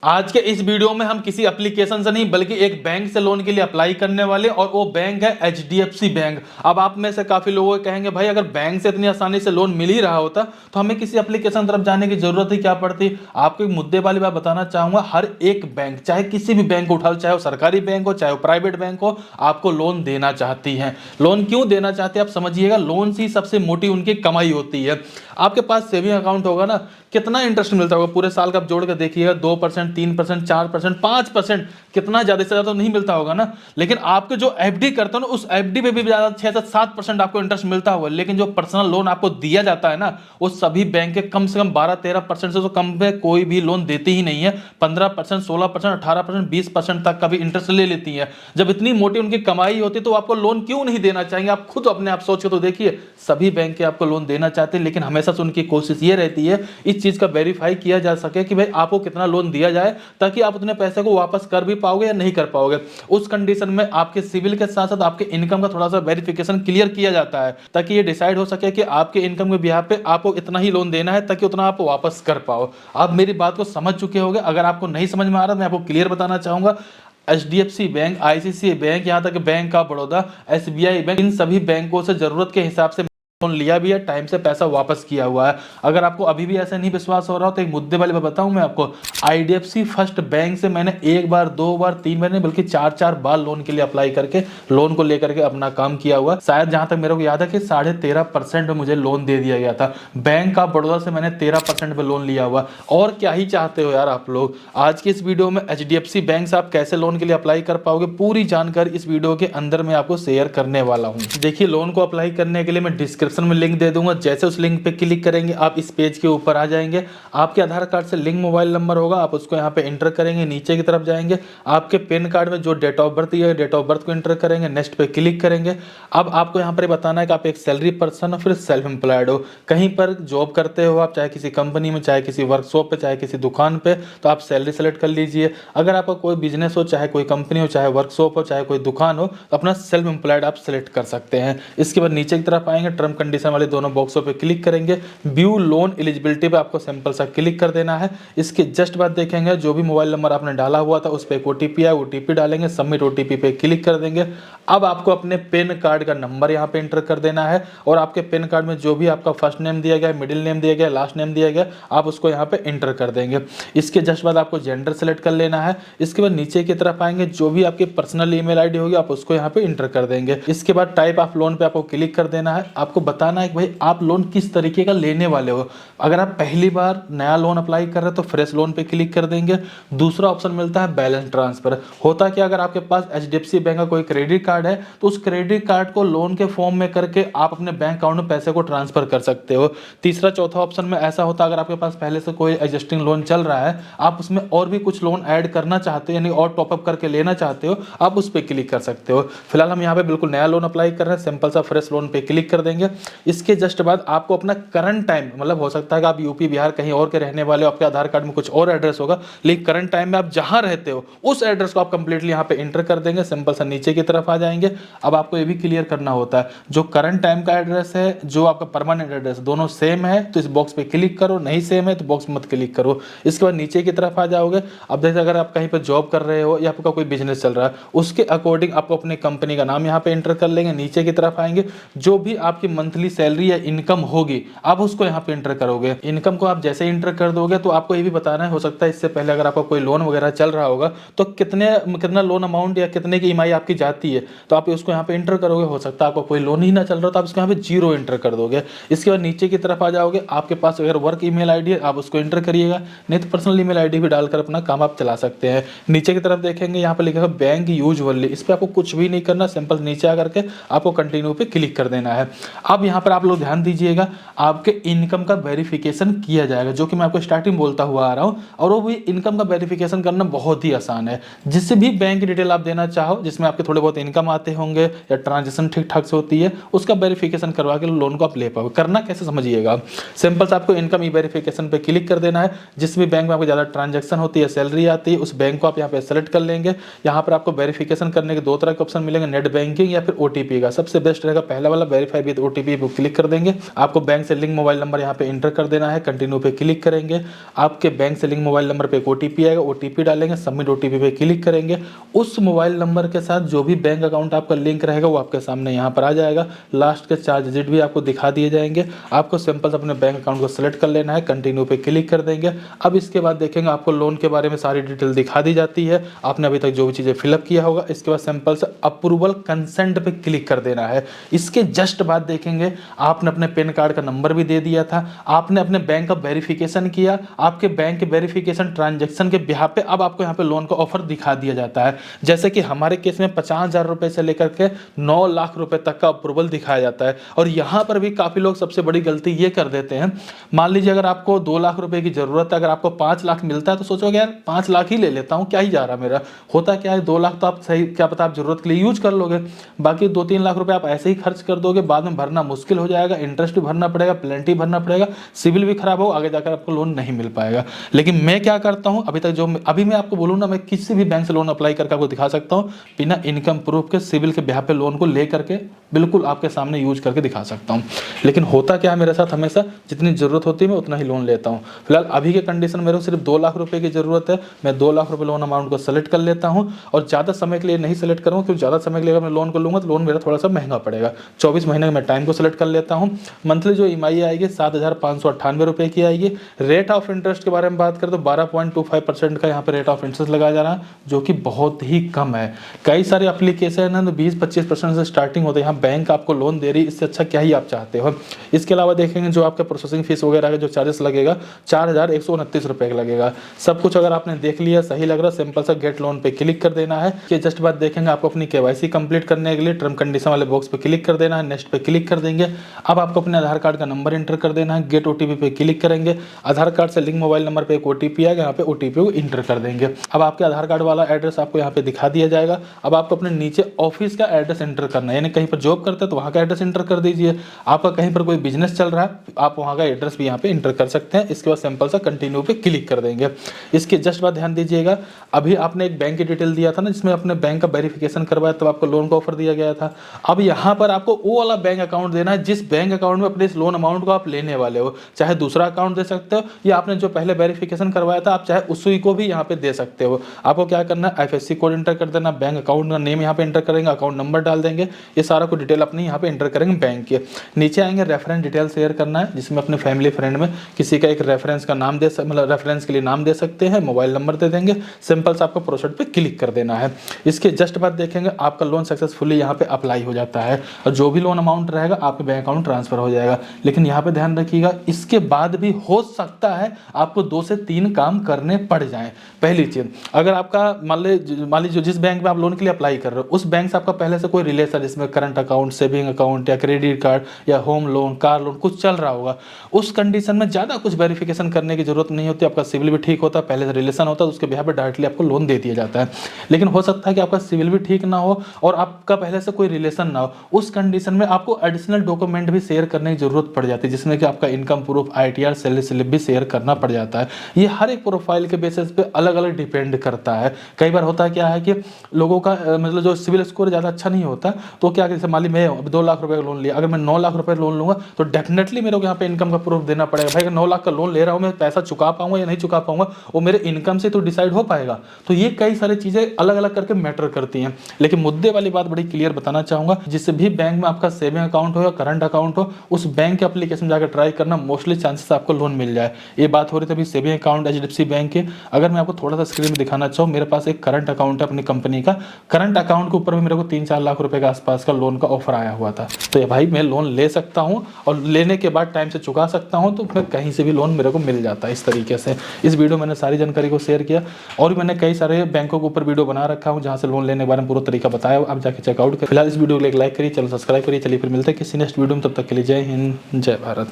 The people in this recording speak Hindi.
आज के इस वीडियो में हम किसी एप्लीकेशन से नहीं बल्कि एक बैंक से लोन के लिए अप्लाई करने वाले और वो बैंक है एचडीएफसी बैंक। अब आप में से काफी लोगों को कहेंगे भाई अगर बैंक से इतनी आसानी से लोन मिल ही रहा होता तो हमें किसी एप्लीकेशन तरफ जाने की जरूरत ही क्या पड़ती। आपको एक मुद्दे वाली बात बताना चाहूंगा, हर एक बैंक चाहे किसी भी बैंक उठा लो, चाहे वो सरकारी बैंक हो चाहे वो प्राइवेट बैंक हो, आपको लोन देना चाहती है। लोन क्यों देना चाहते हैं आप समझिएगा, लोन से ही सबसे मोटी उनकी कमाई होती है। आपके पास सेविंग अकाउंट होगा ना, कितना इंटरेस्ट मिलता होगा पूरे साल का आप जोड़ कर देखिएगा, 2%, 3%, 4%, 5%, कितना ज्यादा से ज्यादा तो नहीं मिलता होगा ना। लेकिन आपके जो एफडी करते हो ना, उस एफडी पे भी ज्यादा 6 से 7% आपको इंटरेस्ट मिलता होगा। लेकिन जो पर्सनल लोन आपको दिया जाता है ना, वो सभी बैंक के कम से कम 12-13% से तो कम पे कोई भी लोन देती ही नहीं है। 15%, 16%, 18%, 20% तक का भी इंटरेस्ट ले लेती है। जब इतनी मोटी उनकी कमाई होती तो आपको लोन क्यों नहीं देना चाहेंगे? आप खुद अपने आप सोच के तो देखिए, सभी बैंक के आपको लोन देना चाहते हैं, लेकिन हमेशा से उनकी कोशिश ये रहती है इस चीज का वेरीफाई किया जा सके कि भाई आपको कितना लोन दिया जाए, ताकि आप उतने पैसे को वापस कर भी पाओगे या नहीं कर पाओगे। उस कंडीशन में आपके सिविल के साथ साथ आपके इनकम का थोड़ा सा वेरिफिकेशन क्लियर किया जाता है, ताकि ये डिसाइड हो सके कि आपके इनकम के बिहाफ पे आपको इतना ही लोन देना है ताकि उतना आप वापस कर पाओ। आप मेरी बात को समझ चुके होंगे। अगर आपको नहीं समझ में आ रहा मैं आपको क्लियर बताना चाहूंगा, एचडीएफसी बैंक, आईसीआईसीआई बैंक, यहां तक bank of Baroda, SBI bank, इन सभी बैंकों से जरूरत के हिसाब से लोन लिया भी है, टाइम से पैसा वापस किया हुआ है। अगर आपको अभी भी ऐसा नहीं विश्वास हो रहा हो तो एक मुद्दे वाले में बताऊं मैं आपको, आईडीएफसी फर्स्ट बैंक से मैंने एक बार, दो बार, तीन बार नहीं बल्कि 4-4 बार लोन के लिए अप्लाई करके लोन को लेकर के अपना काम किया हुआ। शायद जहां तक मेरे को याद है कि 13.5% में मुझे लोन दे दिया गया था। बैंक ऑफ बड़ौदा से मैंने 13% पे लोन लिया हुआ। और क्या ही चाहते हो यार आप लोग। आज की इस वीडियो में एचडीएफसी बैंक से आप कैसे लोन के लिए अप्लाई कर पाओगे, पूरी जानकारी इस वीडियो के अंदर मैं आपको शेयर करने वाला हूं। देखिए, लोन को अप्लाई करने के लिए मैं डिस्क्रिप्शन में लिंक दे दूंगा। जैसे उस लिंक पे क्लिक करेंगे आप इस पेज के ऊपर आ जाएंगे। आपके आधार कार्ड से लिंक मोबाइल नंबर होगा, आप उसको यहाँ पे एंटर करेंगे। नीचे की तरफ जाएंगे, आपके पैन कार्ड में जो डेट ऑफ बर्थ है, डेट ऑफ बर्थ को एंटर करेंगे। नेक्स्ट पे क्लिक करेंगे। अब आपको यहाँ पर बताना है कि आप एक सैलरी पर्सन हो फिर सेल्फ एम्प्लॉयड हो, कहीं पर जॉब करते हो आप, चाहे किसी कंपनी में, चाहे किसी वर्कशॉप पे, चाहे किसी दुकान पे, तो आप सैलरी सेलेक्ट कर लीजिए। अगर आपका कोई बिजनेस हो, चाहे कोई कंपनी हो, चाहे वर्कशॉप हो, चाहे कोई दुकान हो, तो अपना सेल्फ एम्प्लॉयड आप सेलेक्ट कर सकते हैं। इसके बाद नीचे की तरफ आएंगे, टर्म कंडीशन वाले दोनों बॉक्सों पे क्लिक करेंगे। व्यू लोन एलिजिबिलिटी पे आपको सिंपल सा क्लिक कर देना है। इसके जस्ट बाद देखेंगे जो भी मोबाइल नंबर आपने डाला हुआ था उस पे एक ओटीपी है, ओटीपी डालेंगे, सबमिट ओटीपी पे क्लिक कर देंगे। अब आपको अपने पैन कार्ड का नंबर यहाँ पे एंटर कर देना है और आपके पैन कार्ड में जो भी आपका फर्स्ट नेम दिया गया, मिडिल नेम दिया गया, लास्ट नेम दिया गया, आप उसको यहाँ पे एंटर कर देंगे। इसके जस्ट बाद आपको जेंडर सेलेक्ट कर लेना है। इसके बाद नीचे की तरफ आएंगे, जो भी आपकी पर्सनल ईमेल आईडी होगी आप उसको यहाँ पे एंटर कर देंगे। इसके बाद टाइप ऑफ लोन पे आपको क्लिक कर देना है। आपको बताना है कि भाई आप लोन किस तरीके का लेने वाले हो। अगर आप पहली बार नया लोन अप्लाई कर रहे हो तो फ्रेश लोन पे क्लिक कर देंगे। दूसरा ऑप्शन मिलता है बैलेंस ट्रांसफर। होता क्या, अगर आपके पास एचडीएफसी बैंक का कोई क्रेडिट कार्ड है तो उस क्रेडिट कार्ड को लोन के फॉर्म में करके आप अपने बैंक अकाउंट में पैसे को ट्रांसफर कर सकते हो। तीसरा चौथा ऑप्शन में ऐसा होता है, अगर आपके पास पहले से कोई एग्जिस्टिंग लोन चल रहा है, आप उसमें और भी कुछ लोन ऐड करना चाहते हो, यानी और टॉपअप करके लेना चाहते हो, आप उस पर क्लिक कर सकते हो। फिलहाल हम यहाँ पे बिल्कुल नया लोन अप्लाई कर रहे हैं, सिंपल सा फ्रेश लोन पे क्लिक कर देंगे। इसके जस्ट बाद आपको अपना करंट टाइम, मतलब हो सकता है कि आप यूपी बिहार कहीं और के रहने वाले हो, आपके आधार कार्ड में कुछ और एड्रेस होगा, लेकिन करंट टाइम में आप जहां रहते हो उस एड्रेस को आप कंप्लीटली यहां पे एंटर कर देंगे। सिंपल सा नीचे की तरफ आ जाएंगे। अब आपको ये भी क्लियर करना होता है जो करंट टाइम का एड्रेस है, जो आपका परमानेंट एड्रेस, दोनों सेम है तो इस बॉक्स पे क्लिक करो, नहीं सेम है तो बॉक्स मत क्लिक करो। इसके बाद नीचे की तरफ आ जाओगे। अब देखिए, अगर आप कहीं पर जॉब कर रहे हो या आपका कोई बिजनेस चल रहा है, उसके अकॉर्डिंग आपको अपनी कंपनी का नाम यहाँ पे एंटर कर लेंगे। नीचे की तरफ आएंगे, जो भी आपकी मंथली सैलरी या इनकम होगी आप उसको यहाँ पे एंटर करोगे। इनकम को आप जैसे एंटर कर दोगे तो आपको ये भी बताना है, हो सकता है इससे पहले अगर आपका कोई लोन वगैरह चल रहा होगा तो कितना लोन अमाउंट या कितने की ईएमआई आपकी जाती है, तो आप उसको यहाँ पे एंटर करोगे। हो सकता है आपको कोई लोन ही ना चल रहा तो आप इसको यहाँ पे 0 एंटर कर दोगे। इसके बाद नीचे की तरफ आ जाओगे। आपके पास अगर वर्क ईमेल आईडी है आप उसको एंटर करिएगा, नहीं तो पर्सनल ईमेल आईडी भी डालकर अपना काम आप चला सकते हैं। नीचे की तरफ देखेंगे, यहाँ पे लिखा है बैंक यूजुअली, इस पर आपको कुछ भी नहीं करना, सिंपल नीचे आकर के आपको कंटिन्यू पे क्लिक कर देना है। अब यहाँ पर आप लोग ध्यान दीजिएगा, आपके इनकम का वेरिफिकेशन किया जाएगा, जो कि मैं आपको स्टार्टिंग बोलता हुआ आ रहा हूं। और वो भी इनकम का वेरिफिकेशन करना बहुत ही आसान है। जिससे भी बैंक डिटेल आप देना चाहो, जिसमें आपके थोड़े बहुत इनकम आते होंगे या ट्रांजेक्शन ठीक ठाक से होती है, उसका वेरिफिकेशन करवा के लोन को आप ले पाओगे। करना कैसे समझिएगा, सिंपल से आपको इनकम ई वेरिफिकेशन पे क्लिक कर देना है। जिस भी बैंक में आपको ज्यादा ट्रांजेक्शन होती है, सैलरी आती है, उस बैंक को आप यहाँ पे सेलेक्ट कर लेंगे। यहाँ पर आपको वेरिफिकेशन करने के 2 तरह के ऑप्शन मिलेंगे, नेट बैंकिंग या फिर ओटीपी का। सबसे बेस्ट रहेगा पहला वाला, वेरीफाई विद ओटीपी। OTP पे क्लिक कर देंगे। आपको बैंक से लिंक मोबाइल नंबर यहाँ पे इंटर कर देना है, कंटिन्यू पे क्लिक करेंगे। आपके बैंक से लिंक मोबाइल नंबर पे एक OTP आएगा, OTP डालेंगे, सबमिट OTP पे क्लिक करेंगे। उस मोबाइल नंबर के साथ जो भी बैंक अकाउंट आपका लिंक रहेगा वो आपके सामने यहाँ पर आ जाएगा। लास्ट के 4 डिजिट भी आपको दिखा दिए जाएंगे। आपको सिंपल अपने बैंक अकाउंट को सेलेक्ट कर लेना है, कंटिन्यू पे क्लिक कर देंगे। अब इसके बाद देखेंगे आपको लोन के बारे में सारी डिटेल दिखा दी जाती है। आपने अभी तक जो भी चीज़ें फिलअप किया होगा, इसके बाद सिंपल से अप्रूवल कंसेंट पे क्लिक कर देना है। इसके जस्ट बाद देखेंगे आपने अपने पैन कार्ड का नंबर भी दे दिया था, आपने अपने बैंक का वेरिफिकेशन किया, आपके बैंक के वेरिफिकेशन ट्रांजैक्शन के बिहाफ पे अब आपको यहाँ पे लोन का ऑफर दिखा दिया जाता है। जैसे कि हमारे केस में 50,000 रुपए से लेकर के 9 लाख रुपए तक का अप्रूवल दिखाया जाता है। और यहाँ पर भी काफ़ी लोग सबसे बड़ी गलती ये कर देते हैं, मान लीजिए अगर आपको 2 लाख रुपए की जरूरत है, अगर आपको 5 लाख मिलता है तो सोचोगे यार 5 लाख ही ले लेता हूँ, क्या ही जा रहा मेरा। होता क्या है, 2 लाख तो आप सही क्या पता आप जरूरत के लिए यूज कर लोगे, बाकी 2-3 लाख रुपए आप ऐसे ही खर्च कर दोगे, बाद में भरना मुश्किल हो जाएगा, इंटरेस्ट भी भरना पड़ेगा, पेनल्टी भरना पड़ेगा, सिविल भी खराब हो, आगे जाकर आपको लोन नहीं मिल पाएगा। लेकिन मैं क्या करता हूं, अभी तक जो अभी मैं आपको बोलूँ ना, मैं किसी भी बैंक से लोन अप्लाई करके आपको दिखा सकता हूं, बिना इनकम प्रूफ के सिविल के बिहाफ पे लोन को ले करके बिल्कुल आपके सामने यूज करके दिखा सकता हूं। लेकिन होता क्या है मेरे साथ, हमेशा जितनी जरूरत होती है मैं उतना ही लोन लेता हूं। फिलहाल अभी के कंडीशन मेरे को सिर्फ 2 लाख रुपए की जरूरत है, मैं 2 लाख रुपए लोन अमाउंट को सेलेक्ट कर लेता हूं और ज़्यादा समय के लिए नहीं सेलेक्ट करूँगा, क्योंकि ज़्यादा समय के लिए अगर मैं लोन को लूँगा तो लोन मेरा थोड़ा सा महंगा पड़ेगा। 24 महीने का मैं टाइम को सेलेक्ट कर लेता हूँ। मंथली जो EMI आएगी 7,598 रुपये की आएगी। रेट ऑफ इंटरेस्ट के बारे में बात करें तो 12.25% का यहाँ पे रेट ऑफ इंटरेस्ट लगाया जा रहा है, जो कि बहुत ही कम है। कई सारे एप्लीकेशन है ना 20-25% से स्टार्टिंग होते हैं, यहाँ बैंक आपको लोन दे रही है, इससे अच्छा क्या ही आप चाहते हो। इसके अलावा देखेंगे जो आपका प्रोसेसिंग फीस वगैरह का जो चार्जेस लगेगा 4,129 रुपये का लगेगा। सब कुछ अगर आपने देख लिया, सही लग रहा, सिंपल सा गेट लोन पे क्लिक कर देना है। कि जस्ट बाद देखेंगे आपको अपनी KYC कंप्लीट करने के लिए टर्म कंडीशन वाले बॉक्स पे क्लिक कर देना है, नेक्स्ट पे क्लिक कर देंगे। अब आपको अपने आधार कार्ड का नंबर एंटर कर देना है, गेट OTP पे क्लिक करेंगे। आधार कार्ड से लिंक मोबाइल नंबर पे एक OTP आएगा, यहाँ पे OTP को इंटर कर देंगे। अब आपके आधार कार्ड वाला एड्रेस आपको यहाँ पे दिखा दिया जाएगा। अब आपको अपने नीचे ऑफिस का एड्रेस एंटर करना है, यानी कहीं पर जॉब करते हैं तो वहाँ का एड्रेस एंटर कर दीजिए। आपका कहीं पर कोई बिजनेस चल रहा है आप वहाँ का एड्रेस भी यहाँ पे इंटर कर सकते हैं। इसके बाद सिंपल सा कंटिन्यू पे क्लिक कर देंगे। इसके जस्ट बाद ध्यान दीजिएगा, अभी आपने एक बैंक की डिटेल दिया था ना, जिसमें अपने बैंक का वेरिफिकेशन करवाया तब आपको लोन का ऑफर दिया गया था। अब यहाँ पर आपको वो वाला बैंक अकाउंट देना है जिस बैंक अकाउंट में अपने इस लोन अमाउंट को आप लेने वाले हो। चाहे दूसरा अकाउंट दे सकते हो या आपने जो पहले वेरिफिकेशन करवाया था आप चाहे उसी को भी यहाँ पे दे सकते हो। आपको क्या करना है, IFSC कोड इंटर कर देना, बैंक अकाउंट का नेम यहाँ पे इंटर करेंगे, अकाउंट नंबर डाल देंगे, ये सारा कुछ डिटेल अपनी यहाँ पे इंटर करेंगे बैंक के। नीचे आएंगे रेफरेंस डिटेल शेयर करना है, जिसमें अपने फैमिली फ्रेंड में किसी का एक रेफरेंस का नाम दे मतलब रेफरेंस के लिए नाम दे सकते हैं, मोबाइल नंबर दे देंगे। सिंपल से आपको प्रोसीड पे क्लिक कर देना है। इसके जस्ट बाद देखेंगे आपका लोन सक्सेसफुली यहाँ पे अप्लाई हो जाता है और जो भी लोन अमाउंट रहेगा आपके बैंक अकाउंट ट्रांसफर हो जाएगा। लेकिन यहाँ पे ध्यान रखिएगा, इसके बाद भी हो सकता है आपको 2 से 3 काम करने पड़ जाएं। पहली चीज, अगर आपका मान लीजिए जिस बैंक में आप लोन के लिए अप्लाई कर रहे हो उस बैंक से आपका पहले से कोई रिलेशन, जिसमें करंट अकाउंट, सेविंग अकाउंट या क्रेडिट कार्ड या होम लोन, कार लोन कुछ चल रहा होगा, उस कंडीशन में ज़्यादा कुछ वेरिफिकेशन करने की जरूरत नहीं होती। आपका सिविल भी ठीक होता है, पहले से रिलेशन होता है, उसके बिहाफ पे डायरेक्टली आपको लोन दे दिया जाता है। लेकिन हो सकता है कि आपका सिविल भी ठीक ना हो और आपका पहले से कोई रिलेशन ना हो, उस कंडीशन में आपको एडिशनल डॉक्यूमेंट भी शेयर करने की जरूरत पड़ जाती है, जिसमें कि आपका income proof, ITR, salary slip भी शेयर करना पड़ जाता है। ये हर एक प्रोफाइल के बेसिस पे अलग अलग डिपेंड करता है। कई बार होता है क्या है कि लोगों का मतलब जो सिविल स्कोर ज़्यादा अच्छा नहीं होता, तो क्या जैसे मान ली मैं 2 लाख रुपए का लोन लिया, अगर मैं 9 लाख रुपए लोन लूंगा तो डेफिनेटली मेरे को यहाँ पे इनकम का प्रूफ देना पड़ेगा। भाई अगर 9 लाख का लोन ले रहा हूँ, मैं पैसा चुका पाऊंगा या नहीं चुका पाऊंगा, वो मेरे इनकम से तो डिसाइड हो पाएगा। तो ये कई सारी चीज़ें अलग अलग करके मैटर करती हैं। लेकिन मुद्दे वाली बात बड़ी क्लियर बताना चाहूँगा, जिस भी बैंक में आपका सेविंग अकाउंट हो या करंट अकाउंट हो, उस बैंक के एप्लीकेशन जाकर ट्राई करना, मोस्टली चांसेस आपको लोन मिल जाए। ये बात हो रही थी अभी सेविंग अकाउंट HDFC बैंक के। अगर मैं आपको थोड़ा सा स्क्रीन में दिखाना चाहूँ, मेरे पास एक करंट अकाउंट है अपनी कंपनी का। करंट अकाउंट के ऊपर भी मेरे को 3-4 लाख रुपए के आसपास का लोन का ऑफर आया हुआ था। तो ये भाई मैं लोन ले सकता हूँ और लेने के बाद टाइम से चुका सकता हूँ, तो फिर कहीं से भी लोन मेरे को मिल जाता है इस तरीके से। इस वीडियो में मैंने सारी जानकारी को शेयर किया और मैंने कई सारे बैंकों के ऊपर वीडियो बना रखा हूँ जहाँ से लोन लेने के बारे में पूरा तरीका बताया, आप जाके चेकआउट करें। फिलहाल इस वीडियो को लाइक करिए, चैनल सब्सक्राइब करिए। चलिए फिर मिलते हैं किसी नेक्स्ट वीडियो में, तब तक के लिए जय हिंद, जय भारत।